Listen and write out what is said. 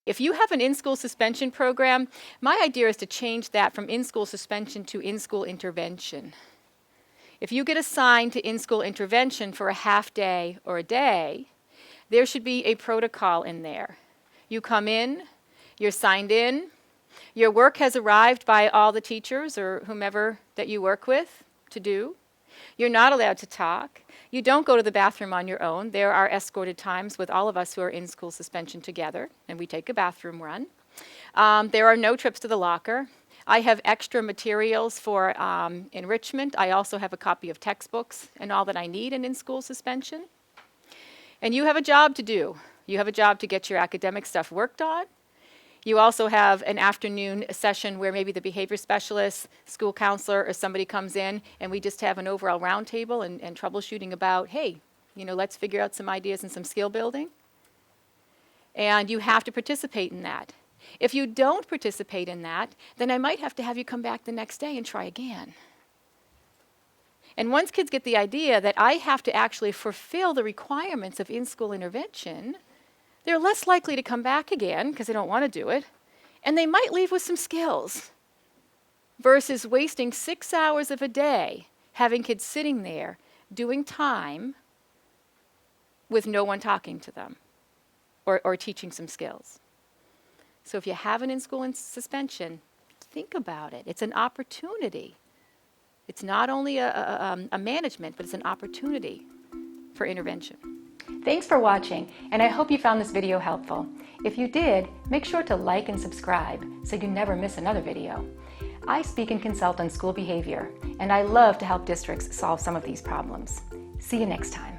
If you have an in-school suspension program, my idea is to change that from in-school suspension to in-school intervention. If you get assigned to in-school intervention for a half day or a day, there should be a protocol in there. You come in, you're signed in, your work has arrived by all the teachers or whomever that you work with to do. You're not allowed to talk. You don't go to the bathroom on your own. There are escorted times with all of us who are in school suspension together, and we take a bathroom run. There are no trips to the locker. I have extra materials for enrichment. I also have a copy of textbooks and all that I need in school suspension. And you have a job to do. You have a job to get your academic stuff worked on. You also have an afternoon session where maybe the behavior specialist, school counselor, or somebody comes in, and we just have an overall roundtable and troubleshooting about, hey, let's figure out some ideas and some skill building. And you have to participate in that. If you don't participate in that, then I might have to have you come back the next day and try again. And once kids get the idea that I have to actually fulfill the requirements of in-school intervention, they're less likely to come back again because they don't want to do it, and they might leave with some skills versus wasting 6 hours of a day having kids sitting there doing time with no one talking to them or teaching some skills. So if you have an in-school suspension, think about it. It's an opportunity. It's not only a management, but it's an opportunity for intervention. Thanks for watching, and I hope you found this video helpful. If you did, make sure to like and subscribe so you never miss another video. I speak and consult on school behavior, and I love to help districts solve some of these problems. See you next time.